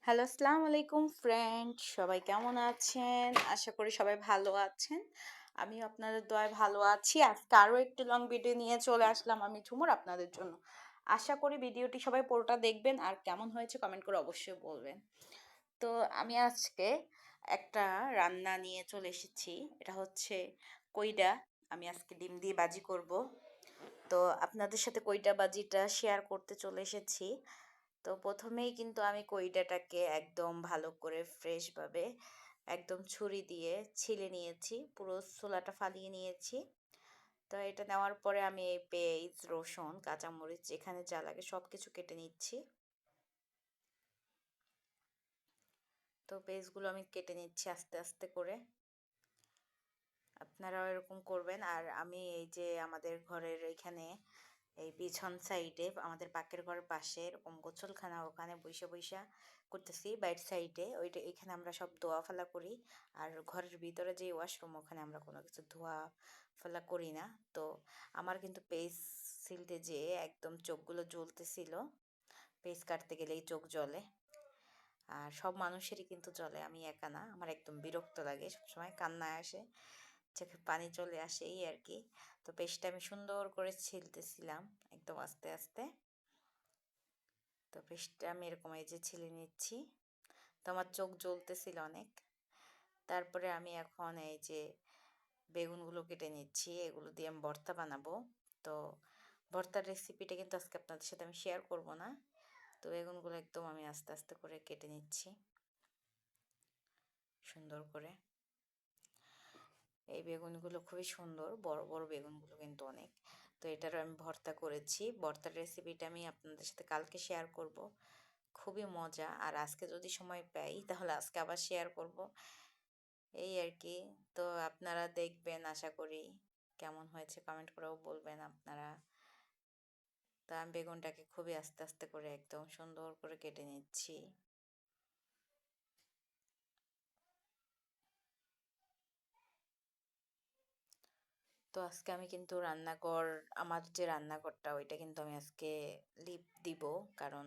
Hello, আসসালামু আলাইকুম friend. সবাই কেমন আছেন? আশা করি সবাই ভালো আছেন। আমিও আপনাদের দোয়ায় ভালো আছি। আজকে আরো একটি লং ভিডিও নিয়ে চলে আসলাম আমি ঝুমুর আপনাদের জন্য। আশা করি ভিডিওটি সবাই পুরোটা দেখবেন আর কেমন হয়েছে কমেন্ট করে অবশ্যই বলবেন। তো আমি আজকে একটা রান্না নিয়ে চলে এসেছি। এটা হচ্ছে কইডা। আমি আজকে ডিম দিয়ে বাজি করব। তো আপনাদের সাথে কইডা বাজিটা শেয়ার করতে চলে এসেছি। তো প্রথমেই কিন্তু আমি কইডাটাকে একদম ভালো করে ফ্রেশভাবে একদম ছুরি দিয়ে ছিলে নিয়েছি, পুরো ছোলাটা ফালিয়ে নিয়েছি। তো এটা নেওয়ার পরে আমি এই পেঁয়াজ, রসুন, কাঁচামরিচ যেখানে যা লাগে সব কিছু কেটে নিচ্ছি। তো পেঁয়াজগুলো আমি কেটে নিচ্ছি আস্তে আস্তে করে। আপনারাও এরকম করবেন। আর আমি এই যে আমাদের ঘরের এখানে এই পিছন সাইডে আমাদের পাকের ঘরের পাশে এরকম গোসলখানা, ওখানে বইসা বইসা করতেছি বাইর সাইডে। ওইটা এখানে আমরা সব ধোয়া ফেলা করি। আর ঘরের ভিতরে যে ওয়াশরুম, ওখানে আমরা কোনো কিছু ধোয়া ফেলা করি না। তো আমার কিন্তু পেজ সিলতে যেয়ে একদম চোখগুলো জ্বলতেছিল। পেজ কাটতে গেলেই চোখ জ্বলে। আর সব মানুষেরই কিন্তু জ্বলে, আমি একা না। আমার একদম বিরক্ত লাগে, সবসময় কান্নায় আসে, চোখে পানি চলে আসে, এই আর কি। তো পেস্টটা আমি সুন্দর করে ছিলতেছিলাম একদম আস্তে আস্তে। তো পেস্টটা আমি এরকম এই যে ছিলে নিচ্ছি। তো আমার চোখ জ্বলতেছিল অনেক। তারপরে আমি এখন এই যে বেগুনগুলো কেটে নিচ্ছি, এগুলো দিয়ে আমি ভর্তা বানাবো। তো ভর্তার রেসিপিটা কিন্তু আজকে আপনাদের সাথে আমি শেয়ার করব না। তো বেগুনগুলো একদম আমি আস্তে আস্তে করে কেটে নিচ্ছি সুন্দর করে। এই বেগুনগুলো খুবই সুন্দর, বড় বড় বেগুনগুলো কিন্তু অনেক। তো এটারও আমি ভর্তা করেছি। ভর্তার রেসিপিটা আমি আপনাদের সাথে কালকে শেয়ার করব। খুবই মজা। আর আজকে যদি সময় পাই তাহলে আজকে আবার শেয়ার করব, এই আর কি। তো আপনারা দেখবেন, আশা করি কেমন হয়েছে কমেন্ট করেও বলবেন আপনারা। তো আমি বেগুনটাকে খুবই আস্তে আস্তে করে একদম সুন্দর করে কেটে নিচ্ছি। তো আজকে আমি কিন্তু আমার যে রান্নাঘরটা ওইটা কিন্তু আমি আজকে লিপ দিব। কারণ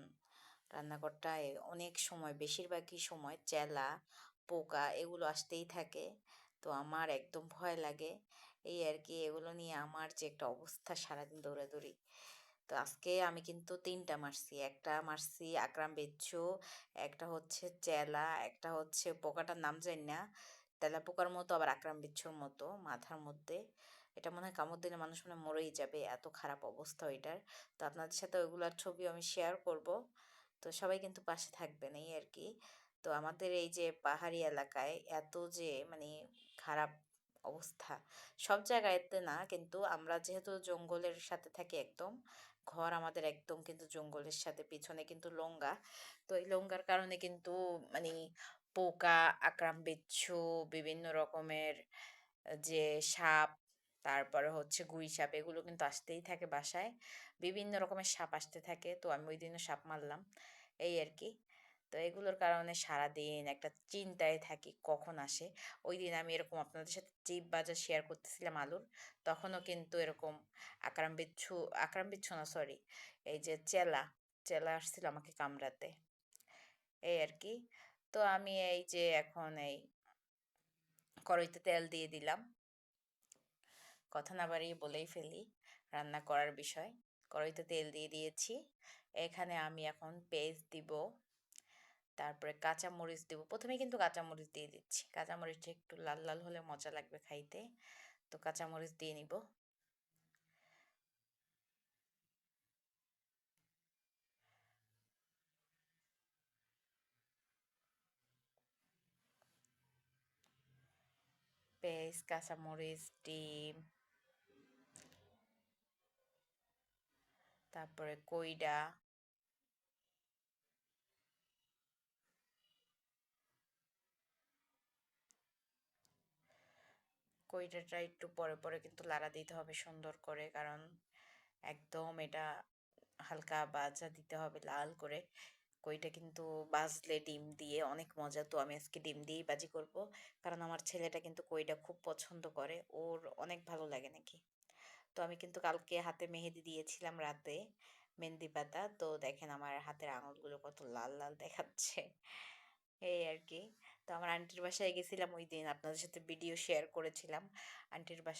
রান্নাঘরটায় অনেক সময়, বেশিরভাগই সময় চেলা, পোকা এগুলো আসতেই থাকে। তো আমার একদম ভয় লাগে, এই আর কি। এগুলো নিয়ে আমার যে একটা অবস্থা, সারাদিন দৌড়াদৌড়ি। তো আজকে আমি কিন্তু তিনটা মারছি। একটা মারছি আকরাম বেচ্ছু, একটা হচ্ছে চেলা, একটা হচ্ছে পোকাটার নাম জানি না, তেলা পোকার মতো আবার আকরাম বিচ্ছুর মতো মাথার মধ্যে। এটা মনে হয় কামড় দিলে মানুষ মনে হয় মরেই যাবে, এত খারাপ অবস্থা ওইটার। তো আপনাদের সাথে ওইগুলোর ছবি আমি শেয়ার করব। তো সবাই কিন্তু পাশে থাকবেন, এই আর কি। তো আমাদের এই যে পাহাড়ি এলাকায় এত যে মানে খারাপ অবস্থা, সব জায়গায়তে না, কিন্তু আমরা যেহেতু জঙ্গলের সাথে থাকি একদম, ঘর আমাদের একদম কিন্তু জঙ্গলের সাথে, পিছনে কিন্তু লঙ্গা। তো এই লঙ্গার কারণে কিন্তু মানে পোকা, আকরাম বিচ্ছু, বিভিন্ন রকমের যে সাপ, তারপরে হচ্ছে গুই সাপ, এগুলো কিন্তু আসতেই থাকে বাসায়। বিভিন্ন রকমের সাপ আসতে থাকে। তো আমি ওই দিনও সাপ মারলাম, এই আর কি। তো এগুলোর কারণে সারাদিন একটা চিন্তায় থাকি কখন আসে। ওই দিন আমি এরকম আপনাদের সাথে চিপ বাজার শেয়ার করতেছিলাম আলুর, তখনও কিন্তু এরকম আকরাম বিচ্ছু, আকরাম বিচ্ছু না সরি, এই যে চেলা, চেলা আসছিল আমাকে কামড়াতে, এই আর কি। তো আমি এই যে এখন এই কড়াইতে তেল দিয়ে দিলাম। কথা না বাড়িয়ে বলেই ফেলি রান্না করার বিষয়। কড়াইতে তেল দিয়ে দিয়েছি। এখানে আমি এখন পেঁয়াজ দিব, তারপরে কাঁচা মরিচ দিব। প্রথমে কিন্তু কাঁচা মরিচ দিয়ে দিচ্ছি, কাঁচা মরিচটা একটু লাল লাল হলে মজা লাগবে খাইতে। তো কাঁচা মরিচ দিয়ে নিব। পেঁয়াজ, কাঁচা মরিচ, ডিম, তারপরে কইডা। কইডাটা একটু পরে পরে কিন্তু লাড়া দিতে হবে সুন্দর করে, কারণ একদম এটা হালকা ভাজা দিতে হবে লাল করে। কইটা কিন্তু ভাজলে ডিম দিয়ে অনেক মজা। তো আমি আজকে ডিম দিয়েই ভাজি করব, কারণ আমার ছেলেটা কিন্তু কইটা খুব পছন্দ করে, ওর অনেক ভালো লাগে নাকি। তো আমি কিন্তু কালকে হাতে মেহেদি দিয়েছিলাম রাতে, মেহেন্দি পাতা। তো দেখেন আমার হাতের আঙুলগুলো কত লাল লাল দেখাচ্ছে। এই আর কি। তো আমার আন্টির বাসায় গেছিলাম ওই দিন, আপনাদের সাথে ভিডিও শেয়ার করেছিলাম। আন্টির বাসায়